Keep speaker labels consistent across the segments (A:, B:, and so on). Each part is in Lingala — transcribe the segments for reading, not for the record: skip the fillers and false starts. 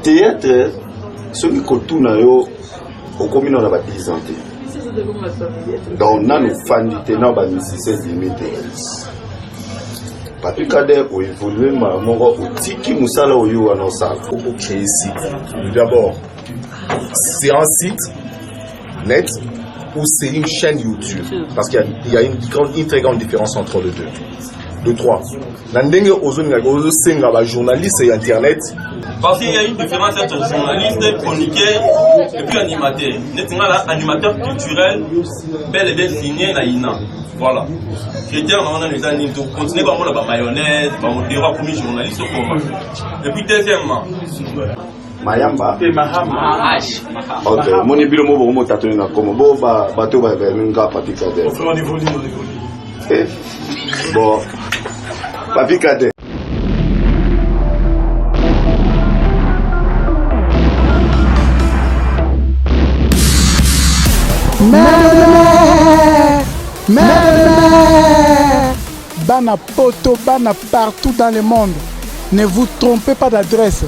A: Théâtre, ceux qui tournent au commun on a 10 ans. Donc on a nos fans du ténor bah musiciens limités. Papi Kader pour évoluer mon au tiki musala au yo à sala.
B: Pour créer site. D'abord, c'est un site net ou c'est une chaîne YouTube parce qu'il y a une très grande différence entre les deux. De 3. Nandenge ozo senga ba journaliste et internet.
C: Parce qu'il y a une différence entre journaliste, chroniqueur et puis animateur. Animateur culturel, bel et bien signé na INA. Voilà. Chrétien, on a les animes, donc continuez par la mayonnaise, on déroule comme journaliste au commun. Et puis deuxièmement,
A: Mayamba. Ok, mon ibilo mo bomo tatoué na comme bo ba bateau ba nga Papi Kader.
C: on évolue.
A: Bon, Papi Kader.
D: Bana poto, bana partout dans le monde. Ne vous trompez pas d'adresse.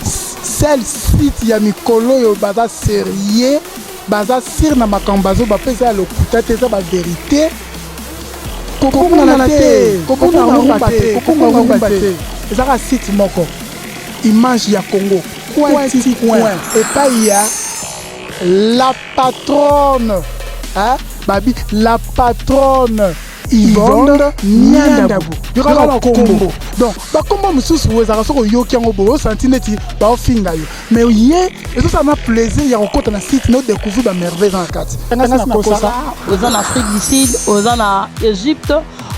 D: Celle site ya mikolo yo baza sérieux, baza sir na makambazo ba pesa le kutate za ba vérité. Kokonga na te, kokonga ngomba te. Ezaka site moko. Image ya Congo. Point et pas il y a la patronne. Hein? Babi, la patronne Yvonne Niandabu. Il y aura un combo. Donc, comme je vous ai dit, vous avez senti mais ça m'a plaisir. Il y a un site nous découvrir la merveille dans la carte.
E: Aux en Afrique du Sud, aux en Égypte,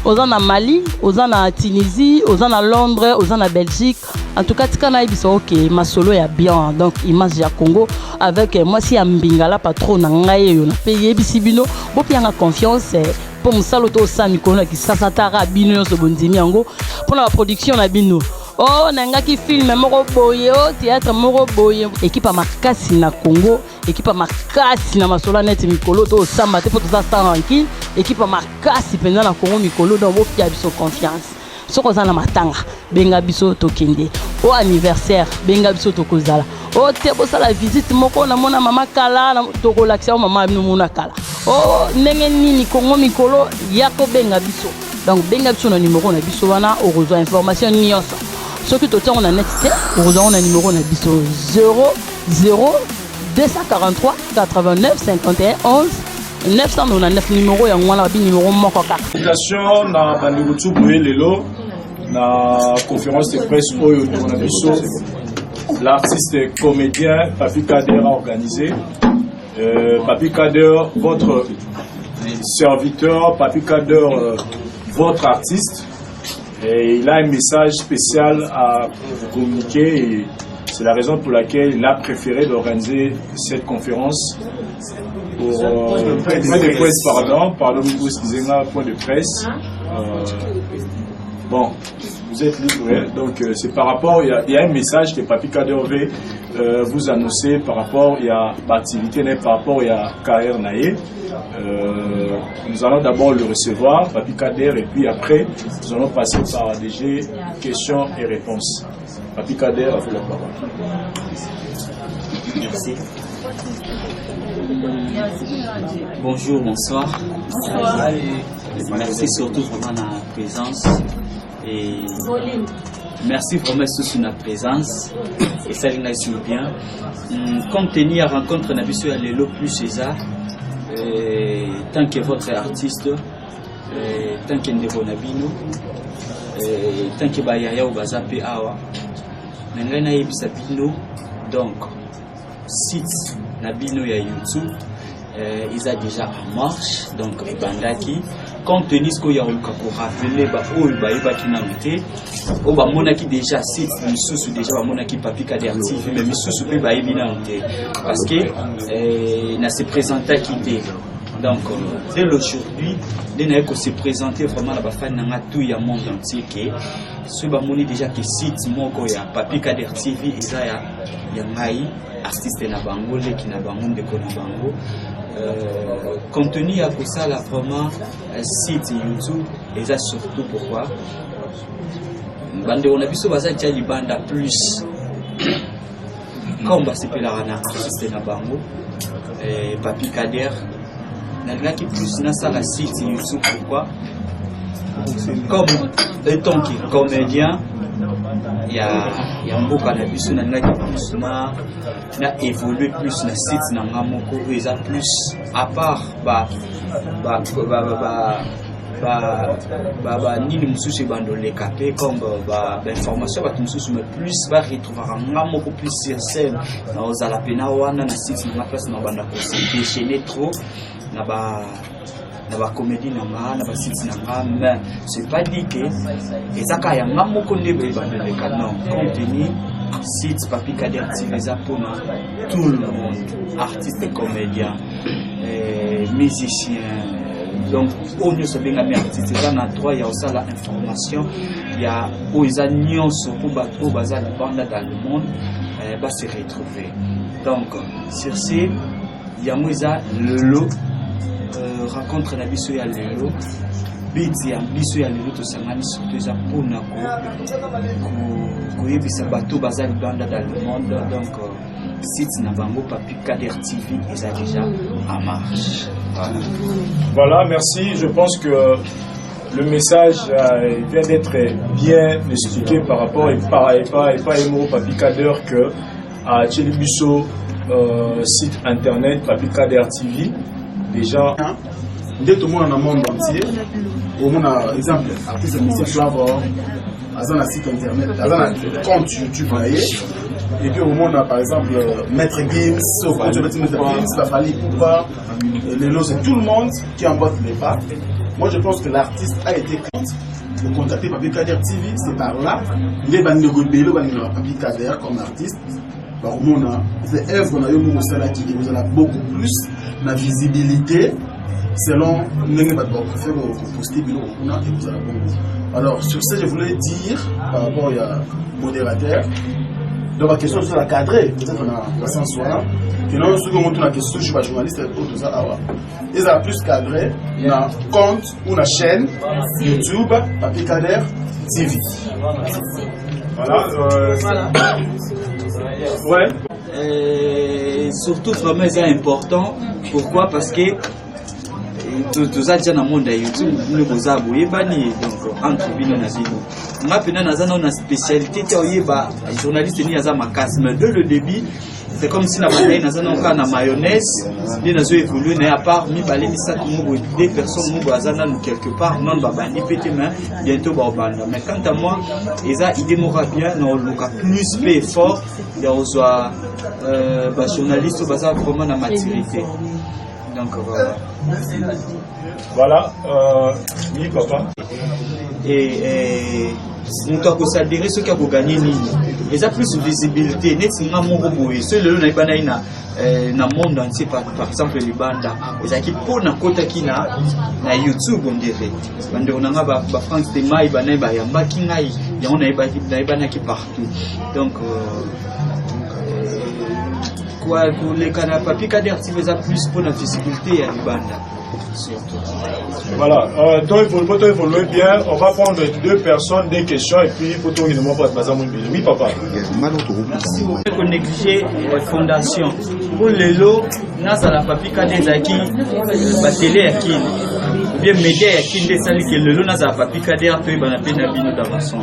E: aux en Mali, aux en Tunisie, aux en Londres, aux en Belgique. En tout cas, ok, ma solo est bien. Donc, image du Congo avec moi si Mbingala patron nangaye yo na payer bisibino. Bo pianga confiance pour mon saloto sami kono ki sasatara bino yo so bondimi yango pour la production na bino. Oh nanga ki film moko boye o théâtre moko boye équipe à makasi na Congo, équipe à makasi na masolo net mikolo to samba te pour tout ça tranquille, équipe à makasi pendant na Congo mikolo donc bo pia biso confiance. Soko za na matanga benga biso tokende au anniversaire benga biso tokozala o te bosa la visite moko na mona mama kala na tokolakisa mama no mona kala o ndenge nini Congo mikolo yako benga biso donc benga biso na numéro na biso wana o rejoindre information nyonso soki totango na net te o rejoindre na numéro na biso 00 243 89 51 11 999 numéro ya ngwana bi numéro moko kaka.
F: Application na bandeko tsuboye lelo na conférence de presse oyo na biso l'artiste comédien Papi Kader a organisé. Papi Kader, votre serviteur, Papi Kader, votre artiste. Et il a un message spécial à communiquer et c'est la raison pour laquelle il a préféré d'organiser cette conférence pour point de presse, pardon, excusez-moi, point de presse. Bon, vous êtes libre, donc c'est par rapport, il y a un message que Papi Kader veut vous annoncer par rapport, il y a l'activité, par rapport, il y a carrière naïe. Nous allons d'abord le recevoir, Papi Kader, et puis après, nous allons passer par DG, questions et réponses. Papi Kader a fait la parole.
G: Merci. Bonjour, bonsoir. Merci surtout vraiment de la présence. Et merci vraiment sur la présence. Et ça, il nous bien. Compte tenu à rencontre Nabiso Alelo plus César, tant que votre artiste, tant que Ndebo Nabino, tant que Bayaya ou Bazape Awa, Nangana Ibisabino, donc, site Nabino ya YouTube, ils ont déjà en marche, donc Bandaki. Compte tenu ce qu'il y a pour rappeler, monaki déjà site, sous déjà monaki Papi Kader TV, mais sous parce que n'a se présenté qui était. Donc dès aujourd'hui, dès qu'on s'est présenté vraiment la bafane n'a tout y a monde entier que ce bamoni déjà que site moko ya Papi Kader TV ils ya ngai artiste na bango le qui na bango de Konabango. Compte tenu à ça là vraiment site YouTube et ça surtout pourquoi bande on a biso baza tia libanda plus comme basepelaka na artiste na bango Papi Kader nalingaki plus nasala site YouTube. Pourquoi? Comme étant comédien ya mboka na biso nalingaki plus na évoluer plus na site na nga moko eza plus à part nini mususu bandoleka pe comme information bato mususu mais plus baretrouvaka nga moko plus sur scène naozala pena wana na site na place na banda kosi déchaîner trop na bacomédie na nga na basite na nga, mais c'est pas dit que ezaka ya nga moko nde bandoleka non. Compte tenu site Papi Kader TV eza mpona tout le monde, artiste, comédien, musicien. Donc, on ne sait pas artiste, il y a droit, il y a aussi l'information, il y a aux annonces pour battre bazar de bande dans le monde, va se retrouver. Donc, sur ce, il y a le lot, rencontre la biso ya lelo, biti ya biso ya lelo to sangani surtout za pona ko yebisa bato bazar de bande dans le monde. Donc, site na bango Papi Kader TV est déjà en marche.
F: Voilà, merci. Je pense que le message vient d'être bien expliqué par rapport à Emo Papi Kader que à Tchélibusso site internet Papi Kader TV déjà
H: dès tout le monde dans le monde entier. Au monde exemple artiste musicien Flavor, à un site internet, à un compte YouTube voyez. Et puis au monde par exemple Maître Gims, au compte de Maître Gims, la Fali Poupa, les lots, c'est tout le monde qui emboîte les pas. Moi je pense que l'artiste a été de contacter Papi Kader TV, c'est par là. Les bandes de Godbelo, Papi Kader comme artiste. Au monde, c'est œuvre qui vous a beaucoup plus de visibilité selon les préférés au poster et vous allez bon. Alors sur ce je voulais dire par rapport au modérateur. Donc la question sur la cadrée, peut-être on a sens là. Que non, ceux qui ont la question, je suis pas journaliste, tout ça, ils ont plus cadré, on a compte ou une chaîne YouTube, Papi Kader TV. Voilà.
G: Ouais. Surtout vraiment c'est important. Pourquoi? Parce que tout déjà dans le monde de YouTube, nous vous abonnez bani donc entre bino na zino. Moi pena na zana na spécialité tioyeba journaliste ni aza makasi mais de le début c'est comme si na bataille na zana on na mayonnaise ni na zo évoluer na à part mi balé ça tout des personnes mo bazana quelque part non ba bani pété mais bientôt ba banda mais quant à moi eza idée m'aura bien na loka plus peu fort ya ozoa ba journaliste baza vraiment na maturité. Donc
F: voilà. Oui papa.
G: Et on doit considérer ceux qui ont gagné ils ont plus de visibilité. Nettement mon boy. Ceux là na monde entier par exemple les bandes. Ils ont qui pour na kota qui na YouTube on dirait. Bande on a ba France de mai ba na ba yamba ki ngai. Ya on a ba qui partout. Donc quoi pour les canaux Papi Kader TV ça plus pour la visibilité à Libanda.
F: Voilà, donc il faut évoluer bien. On va prendre deux personnes, des questions et puis il faut tout le monde faire bazar. Oui papa.
G: Il faut négliger la fondation. Pour les lots, nasa la Papi Kader zaki batele yaki bien média yaki des sali que le lot nasa la Papi Kader to ibana pena bino d'avance.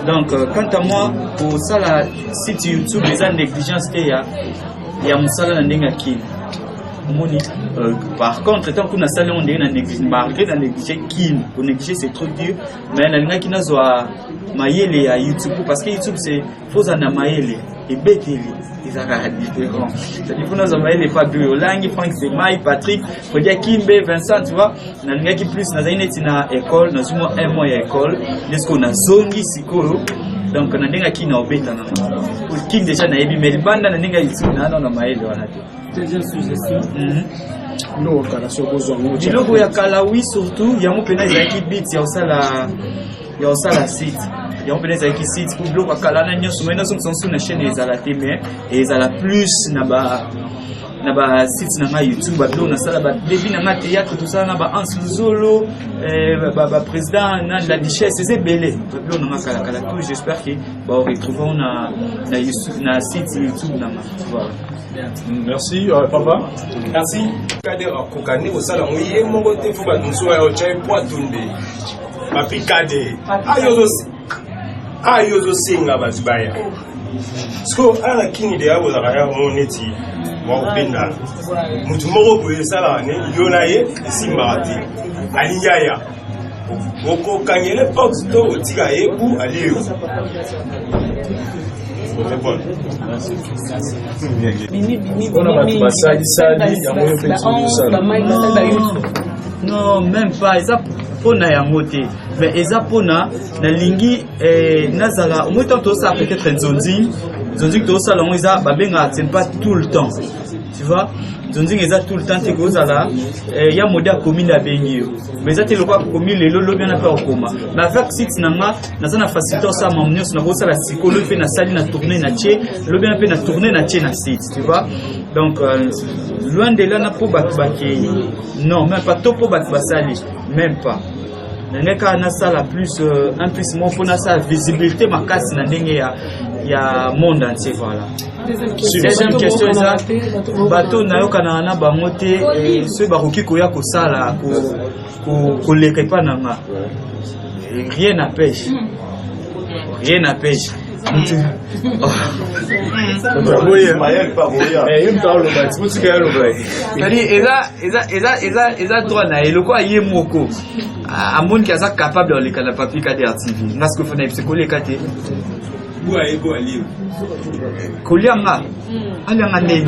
G: Donc quant à moi pour ça la site YouTube les négligence qu'il y a musala na ndenga kini. Par contre, tant qu'on a salé, on est malgré la négliger qui, pour négliger c'est trop dur, mais la qui n'a pas maillé à YouTube parce que YouTube c'est faux en maillé et bête ils ont différent. C'est-à-dire qu'on a maillé les Fabio Langi, Franck c'est Maï, Patrick, faut dire Kimbe, Vincent, tu vois, la qui plus n'a une école, nous sommes un mois à école, est-ce qu'on a zongi sikolo. Donc on a des qui n'a pas pour qui déjà n'a ébi mais le bande n'a pas YouTube n'a non maillé on a deuxième suggestion. Logo ya Kalawi surtout, il y a mon pénal qui bit, il y a aussi la site. Il y a mon pénal qui site pour bloquer Kalana, nous sommes sur la chaîne et ils ont la témé et ils ont la plus na na ba site na YouTube ba na sala ba début na théâtre tout ça na ba Ansulzolo ba président na la Duchesse c'est belé ba na kala tout j'espère que ba retrouver na site YouTube na voilà.
F: Merci papa.
C: Merci. Kader akokani osala moye mongo te fo ba tunso ya ochai poatunde. Papi Kader. Ayozo singa bazibaya. Sko ala kini de abo za kaya moneti. Wa upenda. Mutu moko boye sala ne yona ye simbati. Alinyaya. Oko kanyele box to otika ye ku aliyo.
G: Non, même pas. Ça pona ya moté. Mais eza pona na lingi nazala moi tant ça peut-être nzonzi to ça longo eza babenga c'est pas tout le temps. Tu vois? Nzonzi eza tout le temps te kozala ya moda commune ya bengi. Mais ça te le quoi commune le lo bien pas okoma. Mais avec site nanga nazana faciliter ça mamnyo na ko ça la psychologue fait na sali na tourner na tché, lo bien fait na tourner na tché na site, tu vois? Donc loin de là na po bakbaki. Non, même pas to po bakbasali, même pas. Na sala plus un plus mon pour na sa visibilité ma casse na ndenge ya monde entier voilà. Deuxième question ça bateau na yo kana na bango te ce baroki ko ya ko sala ko leka pa na nga rien n'empêche eza droit na eloko aye moko amoni ki aza capable de leka na Papi Kader TV parce que fona ipsikoleka te kolianga alianga ndeni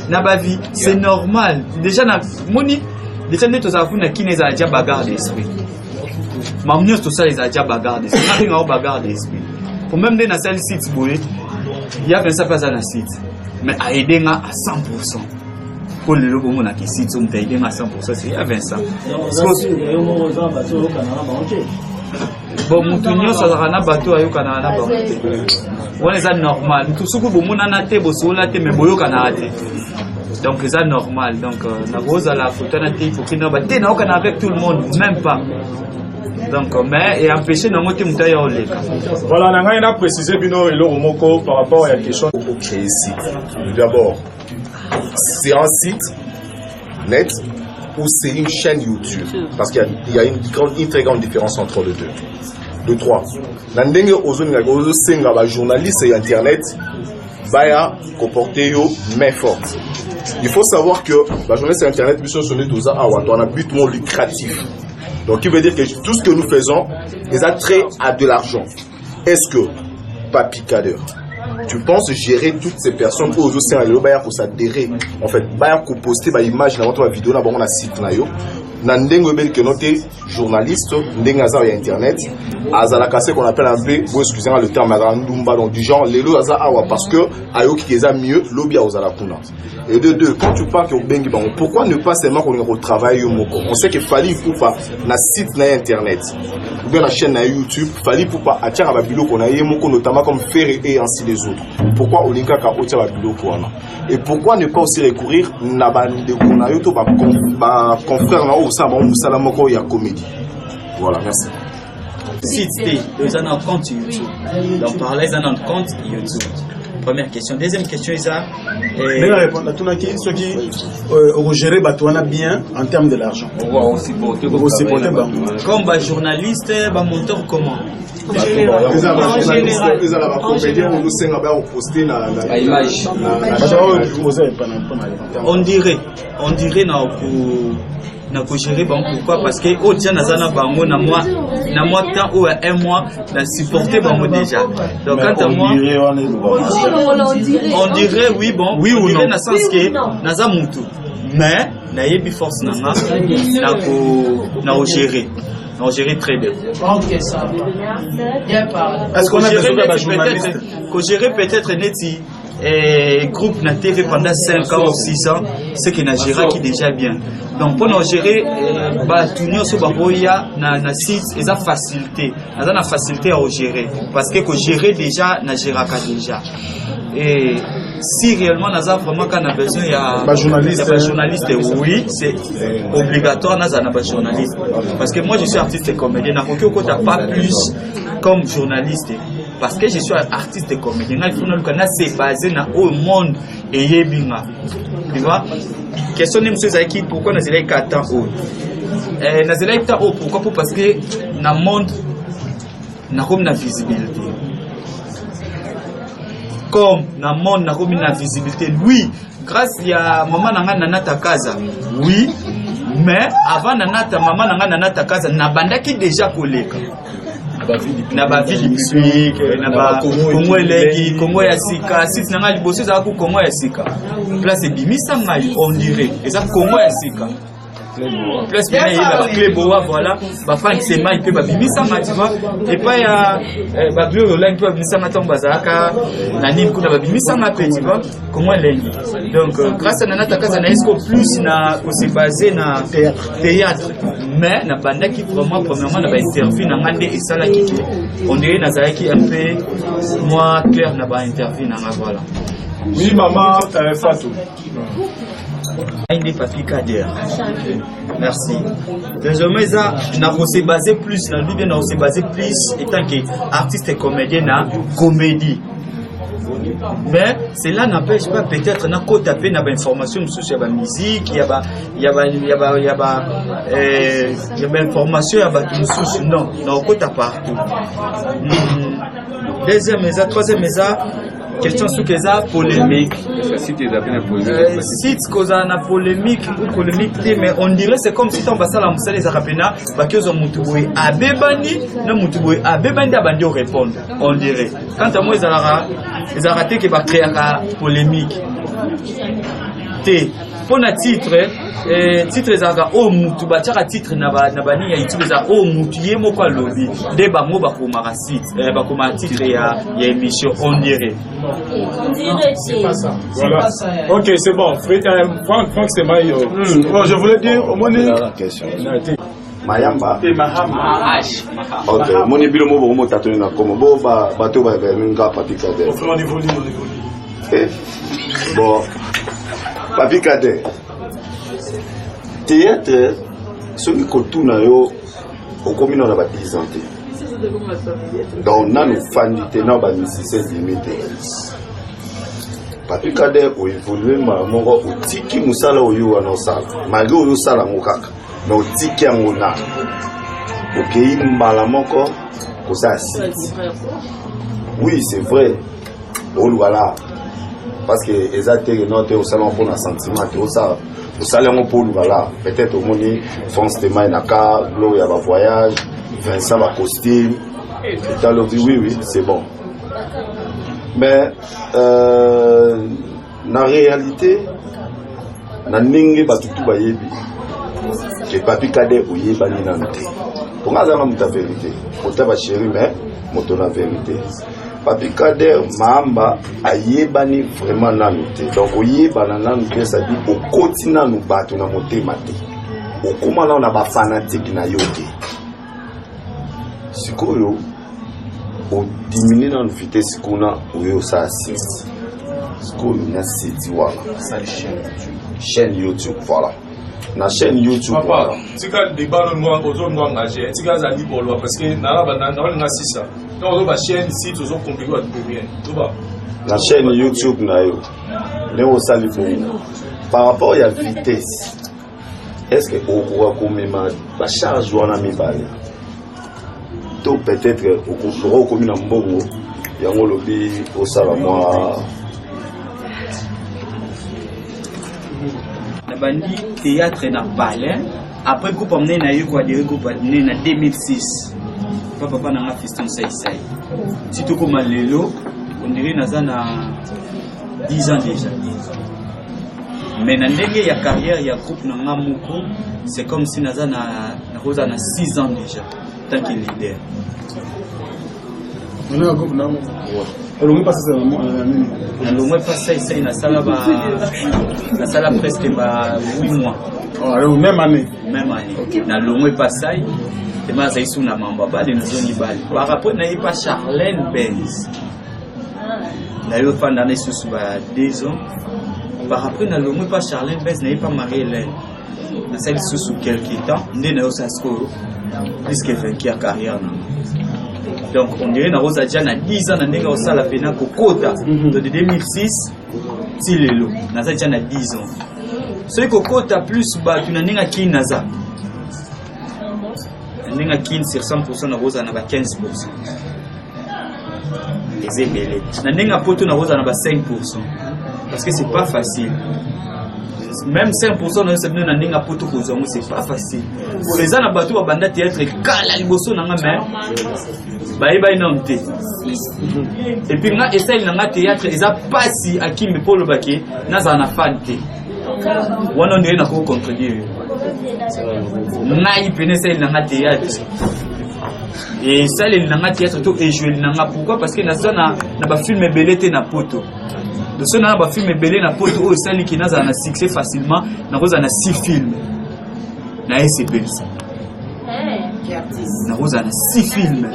G: na bavi c'est normal déjà na moni déjà neto za funa kineza ja bagarre d'esprit mamnyo to ça les a ja bagarre d'esprit na ringa bagarre d'esprit pour même des na celle site boye il y a 25 personnes na site mais a aider à 100%. Pour le logo mon qui site on t'aider à 100%, c'est à 25. Bon mutunyo ça na bateau ayo kana na ba. On est normal. Tout ce que vous mona na te bosola te me boyo kana te. Donc c'est normal. Donc na rosa la photo na te pour qu'il na ba te na kana avec tout le monde même pas. Donc mais et empêcher na moté mutaya oleka.
F: Voilà, na ngai na préciser bino elo moko par rapport à la question
B: créer site. D'abord, c'est un site net ou c'est une chaîne YouTube parce qu'il y a une très grande différence entre les deux. De 3. Nandenge ozo senga ba journaliste et internet baya comporter yo main forte. Il faut savoir que la journaliste et internet biso sonné doza awa on a but mon lucratif. Donc il veut dire que tout ce que nous faisons est attrait à de l'argent. Est-ce que Papi Kader, tu penses gérer toutes ces personnes pour aussi pour s'adhérer en fait pour poster ba image dans votre vidéo na bon na site na yo na ndengo bel que notre journaliste ndengaza ya internet azala cassé qu'on appelle un peu vous excusez-moi le terme magandumba donc du genre lelo aza awa parce que ayo qui est mieux lobby azala kuna. Et de deux, quand tu parles que bengi bango, pourquoi ne pas seulement qu'on retravaille moko? On sait qu'il fallait pour pas na site na internet ou bien la chaîne na YouTube, fallait pour pas attirer à babilo qu'on a moko notamment comme Ferré et ainsi les autres. Pourquoi Olinka ka otia babilo koana? Et pourquoi ne pas aussi recourir na bande qu'on a yo to ba confrère na o sa ba musala moko ya comédie. Voilà, merci.
G: Site ils ont un compte YouTube. Donc par là ils ont un compte YouTube. Première question. Deuxième question, Isa.
H: Mais répondre à tout ceux qui gérer Batouana bien en termes de l'argent.
G: Comme journaliste, monteur comment? On dirait na ko gérer pourquoi parce que au déjà nazana bango na moi temps ou un mois na supporter bango déjà donc quand à moi on dirait oui bon oui ou non na sens que naza mutu mais na yebi force nanga na ko gérer très bien.
E: OK ça. Bien parlé.
H: Est-ce qu'on a besoin d'un journaliste?
G: Ko gérer peut-être neti groupe na TV pendant 5 ans ou 6 ans, ce qui n'a géré qui déjà bien. Donc pour nous gérer, tout nous sur baboya na site, ils ont facilité, ils ont la facilité à gérer parce que gérer déjà na géré déjà. Et si réellement naza vraiment quand on a besoin il y a journaliste, oui, c'est obligatoire naza na journaliste parce que moi je suis artiste et comédien na aucun côté pas plus comme journaliste parce que je suis artiste et comédien il faut nous connaître c'est basé na au monde et yebinga tu vois question de monsieur Zaki pourquoi na zela 4 ans na zela 4 ans pourquoi parce que na monde na comme na visibilité comme na monde na comme na visibilité oui grâce à maman nanga Nanata Kaza oui mais avant Nanata maman nanga Nanata Kaza na bandaki déjà koleka na ba vie publique na ba Kongo eleki Kongo ya sika site nanga liboso za ku Kongo ya sika place bimisa ngai on dirait eza Kongo ya sika place bien la clé boa voilà ba fan sema il peut ba bimisa ma tu vois et pas ya ba bleu là il peut bimisa ma tomba zaka na nini kuna ba bimisa ma pe tu vois comment lengi donc grâce à Nanata Kaza na esco plus na ko se basé na théâtre mais na banda qui vraiment premièrement na ba interview na ngande esala ki on dirait na zaki un peu moi clair na ba interview na voilà
F: oui maman Fatou
G: Inde Papi Kader. Merci. Désormais, ça, on s'est basé plus, on s'est basé plus étant qu'artiste et comédien na comédie. Mais cela n'empêche pas peut-être na ko taper na ba information sur la musique, il y a information ya ba tout non, na ko taper partout. Deuxième mesa, troisième mesa question sur keza polémique. Site cause na polémique ou polémique mais on dirait c'est comme si on va ça la musala les arapena bakezo mutuboy abebani na mutuboy abebani abandi répondre on dirait quand à moi ils ont raté que va créer la polémique té pour na titre zaga o mutu ba tchaka titre na bani ya YouTube za o mutu yemo kwa lobby de ba mo ba ko mara site ba ko ma titre ya émission on dirait
F: c'est pas ça voilà OK c'est bon Franck c'est maï bon je voulais dire au moins
A: la question Mayamba et Mahama OK moni bilo mo mo tatoni na komo bo ba bato ba nga Papi Kader
F: on évolue
A: bon Papi Kader théâtre ce qui continue yo au commune on a 10 ans donc on a nous fanité na ba musicien limité Papi Kader o évoluer moko o tiki musala oyo wana osala malgré oyo sala ngokaka na o tiki yango na okei mbala moko kosa site oui c'est vrai on voilà parce que exactement note au salon pour un sentiment au ça au salon pour voilà peut-être au moni France Tema Naka Gloria va voyage Vincent va costume dans le oui c'est bon mais na réalité na ningi batutu bayebi que Papi Kader oyeba ni nante pour nga za muta vérité otaba chéri mais moto na vérité Papi Kader Mahamba ayebani vraiment nanu te donc oyebana nanu te ça dit au continent nous bato na motema te okoma na na ba fanatique na yoke sikoyo o diminuer na vitesse kuna oyo sa assist sikoyo na siti wala chaîne YouTube voilà na chaîne YouTube
F: voilà tika débat no moi ozo no engagé tika za li bolo parce que na na sisa donc ozo ba chaîne site ozo compliqué wa bien tout va
A: la chaîne YouTube na yo ne o sali bo par rapport à la vitesse est-ce que au courant komema ba charge wana mibale to peut-être au courant komina mbongo yango lobi au sala moi
G: bandi théâtre na balin après groupe amené na yo quoi dire groupe amené na 2006 papa na fiston sai si tout comme lelo on dirait naza na 10 ans déjà mais na ndenge ya carrière ya groupe na ngamuko c'est comme si naza na rosa na 6 ans déjà tant que leader
H: on a un groupe na on pas ça
G: on pas ça na sala presque 8 mois
H: même année
G: na longwe pas ça et ma ça isu na mamba bale na zoni bale par rapport na pas Charlène Benz D'ailleurs, pendant les sous 2 ans, par après, dans le mois pas Charlène Bez n'avait pas marié Hélène. Dans celle sous quelques temps, nous n'avons pas plus que 20 ans carrière. Donc, on dirait que nous avons 10 ans, nous avons fait la peine Kokota de 2006, si les lots. Nous avons 10 ans. Ce Kokota plus, tu n'as pas qui Naza. Nous avons 15 sur 100%, nous avons 15%. Et c'est belé. Nous avons 5%. Parce que c'est pas facile. Même 5% de ce que nous avons, c'est pas facile. Pour les gens, nous avons un théâtre, et puis, nous essayons de théâtre, ils ont passé à qui me polo baké, nous avons fan. On a dit qu'on contredire. Nous avons essayé de théâtre. Et ça, les théâtre, et jouer pourquoi? Parce que nous avons un film belé na poto. De ce qu'on a film belé na poto, oh, ça, qui n'a pas succès facilement, nous avons 6 films. Nous avons 6 films.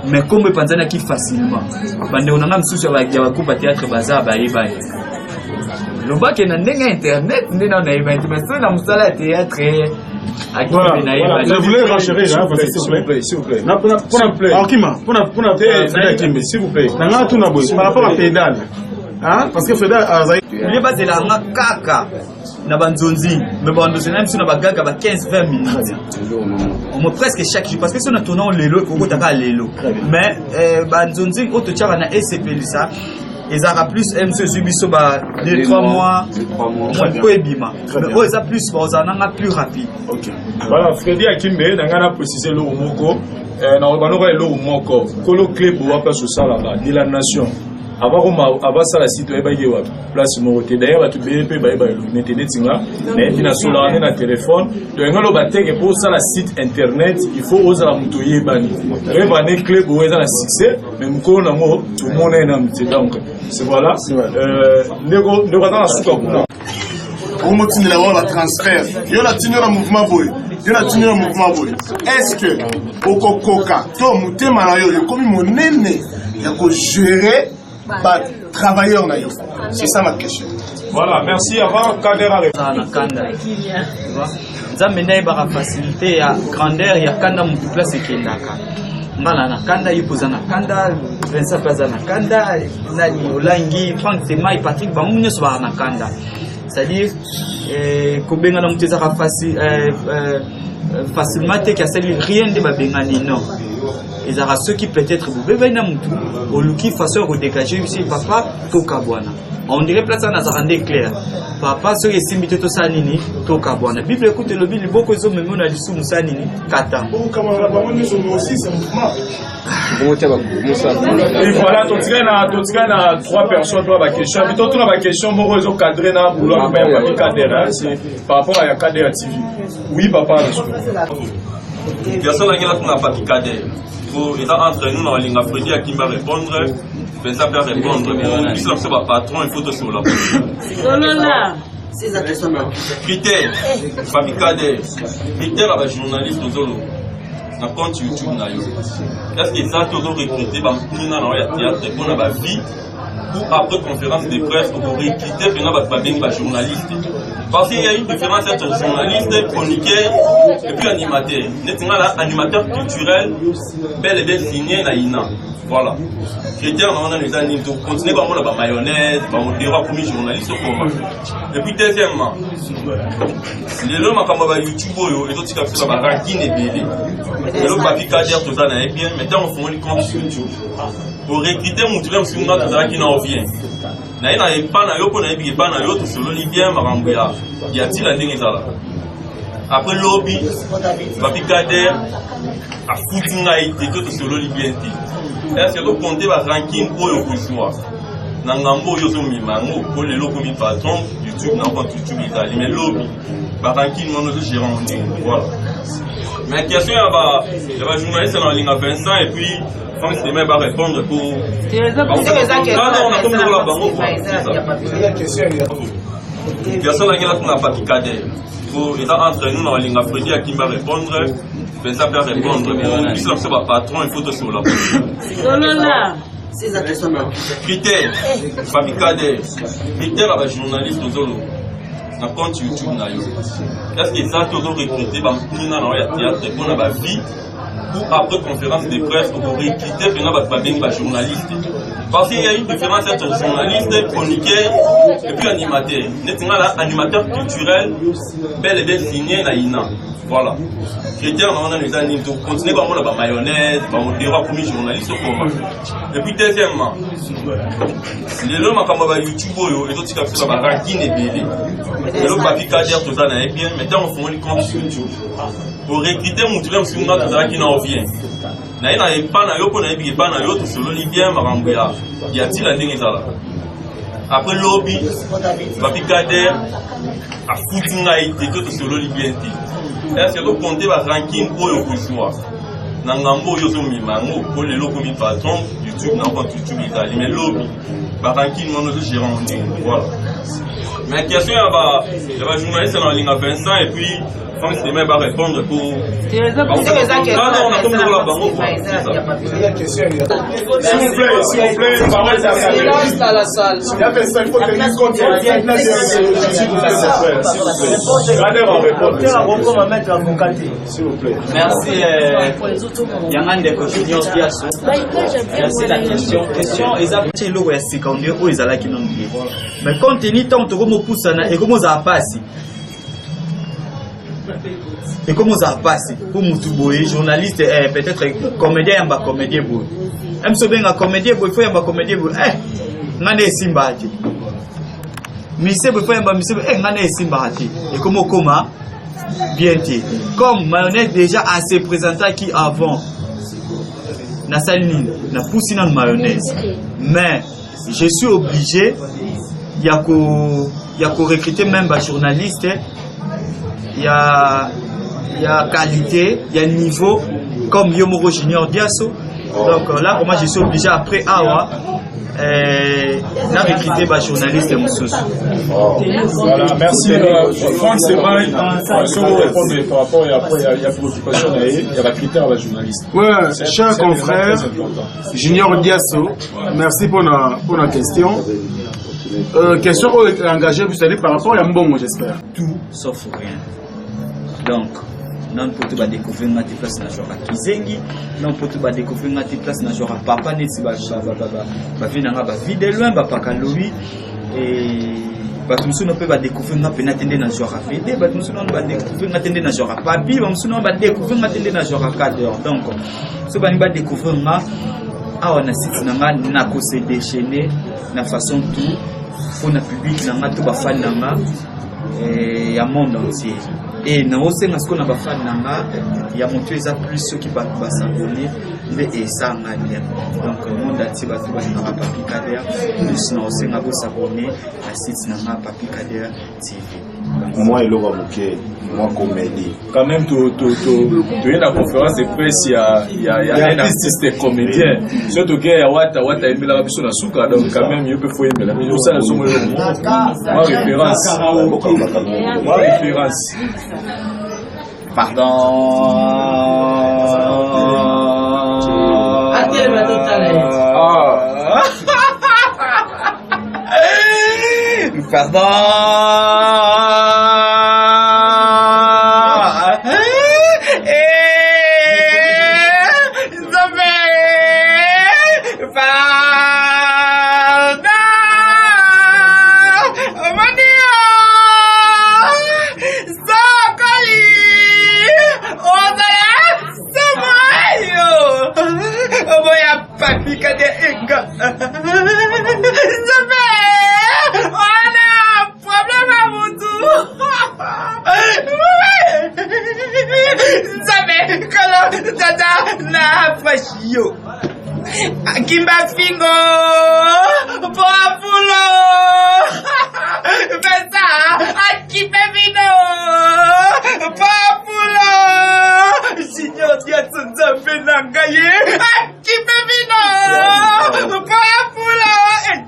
G: Mais comme on a qui facilement, on a même sous avec la coupe à théâtre bazar, le bac est dans internet, on a mais c'est dans le théâtre.
F: Voilà, je voulais renchérir, s'il vous plaît. S'il vous plaît. Par rapport à Fédal, parce que Fédal a
G: il est basé là, kaka. Na banzonzi, mais bon, nous sommes sur la gaga 15-20 minutes. On me presque chaque jour, parce que si on a tourné en lélo, il faut qu'on lélo. Mais banzonzi, au total, on a SCP ça. Ils auront plus MC Subiso 2-3 mois. Mais ils ont plus, ils en plus rapide.
F: Voilà, Freddy Akimbe, on a précisé le moko. On a le moko. Kolo clé pour avoir sur ça là-bas, de la nation. Avant ça, la citoyenne place Moroté. D'ailleurs, tu peux mais il y a sur téléphone. Donc, pour ça, la site internet, il faut oser la moutoyer. Il y a des clés pour avoir succès, mais tout le monde est un donc, c'est voilà. Nous avons un souk.
H: Au moment où nous avons transfert, il y a un mouvement boy. Est-ce que au Coca, tout le monde comme mon aîné, il y a gérer travailleurs. C'est ça ma question.
F: Voilà, merci. Avant Kader à
G: répondre. Facilité à grandeur, il y a Kanda Moutupla Sekendaka. Mala na Kanda, Yupoza na Kanda, Vincent Plaza na Kanda, Nani Olangi, Franck Tema et Patrick Bamounio soir na Kanda. C'est-à-dire, Kobenga na Moutezara facilement, qu'il y a rien de Babengani, non. Ils auront ceux qui peut-être vous bébé au luki façon de dégager aussi papa Tokabwana. On dirait place à Nazarandé clair. Papa ceux qui s'imitent tout ça nini Tokabwana. Bible écoute le bible beaucoup de même on a dit sous Moussa nini Kata.
H: Aussi c'est mouvement.
F: Et voilà, tu as 3 personnes pour la question. Mais toi, tu as la question, moi, je cadré dans le boulot, par rapport à la cadre TV. Oui, papa.
C: Personne n'a pas de cadre. Ils sont entre nous dans la ligne Freddy qui va répondre. Ça peut répondre. Mais si c'est le patron, il faut te sur la critère, Fabi Kader, critère à la journaliste de Zolo. Na compte YouTube na yo. Est-ce que ça tu dois recruter ba kuna na ya théâtre pour na vie ou après conférence de presse pour recruter bena ba bien ba journaliste. Parce qu'il y a une différence entre journaliste, chroniqueur et puis animateur. Netinga là animateur culturel bel et bien signé na ina. Voilà. Critère on a les animaux donc continuer ba la mayonnaise, ba on dira comme journaliste comment. Et puis deuxièmement, les lois makamba ba YouTube yo et d'autres qui ba ranking et belé. Et le papier cadre tout ça n'est bien, maintenant on fait un compte sur YouTube. Pour recruter mon tueur sur notre travail qui n'en vient. N'a pas na yo pour na bien pas na yo tout selon les bien marambuya. Y a-t-il un ding là? Après lobby, papier cadre a foutu na été tout selon les bien. Est-ce que vous comptez va ranking pour le pouvoir? Nangambo yo so mi mango pour les locaux mi patron YouTube na compte YouTube italien mais lobby va ranking mon autre gérant voilà. Mais la question il y a journaliste dans la ligne à Vincent et puis Franck Demain va répondre pour on a comme de la bango personne n'a pas de cadre pour ils sont entre nous dans la ligne à Freddy qui va répondre Vincent va répondre mais si c'est le patron il faut te sur la Critère, Fabikader, critère à la journaliste na compte YouTube na yo. Est-ce que ça tu dois recruter ba muna na ya théâtre pour na vie ou après conférence de presse pour recruter ba journaliste? Parce qu'il y a une différence entre journaliste, chroniqueur et puis animateur. Netinga là animateur culturel bel et bien signé na ina. Voilà. Critère on a les animaux donc continuer par la mayonnaise, par on dira comme journaliste comment. Et puis deuxièmement, les lois makamba ba YouTube yo et d'autres qui ba ranking et belé. Les lois papi cadre tout ça na bien, maintenant on fait un compte sur YouTube. Pour recruter mon tueur sur notre ça qui n'en vient. Na ina pas na yo ko na bi pas na yo to solo ni bien marambo ya ti la ndenge ça là. Après lobby, papi cadre a foutu na été to solo ni bien ti. Est-ce que vous comptez votre ranking pour le pouvoir? Nangambo yozo mimango pour les locaux mi patron YouTube n'a pas YouTube italien mais lobby ba ranking non nous gérons voilà. Mais la question il va journaliste en ligne à Vincent et puis Franck demain va répondre pour non on a comme de la banque
F: s'il vous plaît parole
I: silence dans la salle.
F: Il y a Vincent il faut tenir compte s'il vous plaît.
G: Merci Yangande Junior Diasso. Merci la question exactement logo ya secondaire o ezala ki non bien. Mais compte tenu tant to comme poussana et comme ça passe. Et comment ça passe pour Mutuboy journaliste peut-être comédien ba comédien boy. Même so benga comédien boy faut ba comédien boy. Ngane simba ati. Mise boy faut ba mise ngane simba ati. Et comment bien dit. Comme mayonnaise déjà assez présentant qui avant na saline na poussine en mayonnaise. Mais je suis obligé il y a ko recruter même ba journaliste. Il y a qualité, il y a niveau comme Yomoro Junior Diasso. Donc là, moi je suis obligé après Awa de recruter les journalistes Moussous.
F: Voilà, merci. Franck, c'est vrai. Si vous répondez par rapport et après, il y a préoccupation, il y a la critère à la journaliste.
H: Oui, cher confrère, Junior Diasso, merci pour la question. Question engagée, vous savez, par rapport à Mbongo, j'espère.
G: Tout sauf rien. Donc, non pour tout découvrir ma place na genre Kizengi, non pour tout découvrir ma place na genre papa neti ba vina ba vide loin ba pakalobi et ba tumsu no peut ba découvrir ma pena tende na genre VD, ba tumsu no ba découvrir ma tende na genre papi, ba tumsu no ba découvrir ma tende na genre cadre. Donc, ce ba ni ba découvrir ma awa na site na na ko se déchaîner na façon tout pour na public na tout ba fan na et ya monde entier. Et nous aussi parce qu'on a pas fan nanga il y a montré ça plus ceux qui va s'abonner mais et ça en bien donc monde entier va trouver na Papi Kader plus nous aussi on va s'abonner à site nanga Papi Kader TV.
A: Moi il va bouquer moi comédie
F: quand même tu es la conférence de presse il y a un artiste comédien surtout que ya wata il la biso na suka donc quand même il peut faut aimer la mais ça sont moi référence
G: Pardon. Pardon. Papi Kader Enga. On a un problème à Moutou. Dada na fashio. Kimba Fingo. Boapulo. Besa. Akipe vino. Boapulo. Signor Diasso Nzambe Nangaye. Akipe vino. Boapulo.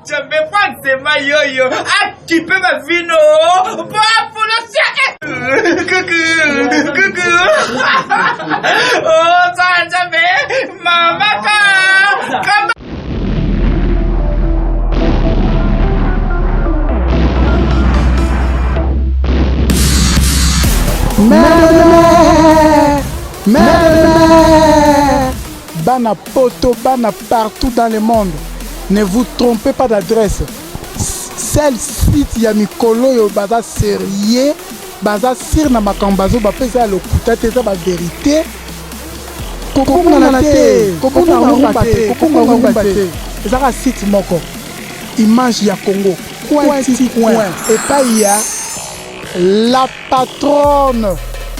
G: Jambe Franse Mayoyo. Akipe ma vino. Boapulo. Coucou. Oh, ça, Jambe. Mamaka.
D: Mère, bana poto, bana partout dans le monde. Ne vous trompez pas d'adresse. Celle site ya mikolo yo baza sérieux, baza sir na makambazo ba pesa le kutate za ba vérité. Kokonga na te, kokonga ngomba te. Ezaka site moko. Image ya Congo. Coin. Et pas il y a la patronne.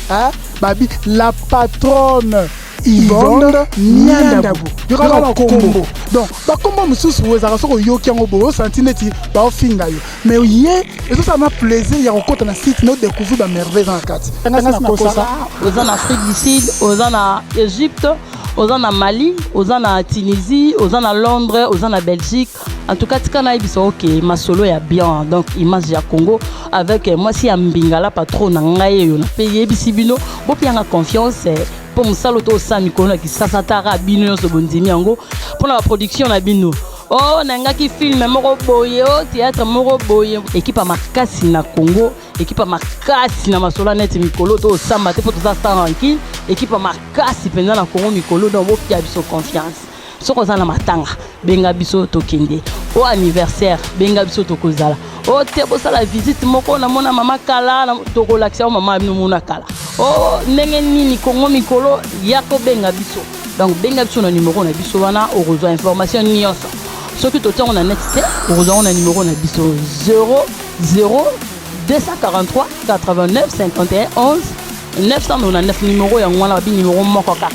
D: Hein? Babi, la patronne. Yvonne Niandabu. Yokala Kombo. Donc, ba kombo mususu wezaka soko yoki yango bo senti neti ba ofinga yo. Mais yé, et ça m'a plaisir ya kokota na site no découvrir ba merveille en kati. Ngasa na kosa.
E: Aux en Afrique du Sud, aux en Égypte, aux en Mali, aux en Tunisie, aux en Londres, aux en Belgique. En tout cas, tika biso ok, ma solo ya bien. Donc, image ya Congo avec moi si ambingala patron na ngai yo na payer bisibino. Bo pianga confiance pour musalo to sa mikolo ki sasa tara bino yo so bondimi yango pour la production na bino. Oh nangaki film moko boye o théâtre moko boye équipe makasi na Congo, équipe makasi na masolo net mikolo to samba te pour to sa tranquille, équipe makasi penza na Congo mikolo donc bo pia biso confiance. Soko za na matanga benga biso to kende. Au anniversaire benga biso to kozala. Oh te bo sala visite moko na mona mama kala na to relaxer mama no mona kala. Oh ndenge nini Congo mikolo yako benga biso. Donc benga biso na numéro na biso wana o rejoindre information nyonso. Soki to tongo na net te o rejoindre na numéro na biso 00 243 89 51 11 999 numéro ya ngwana bi numéro moko kaka.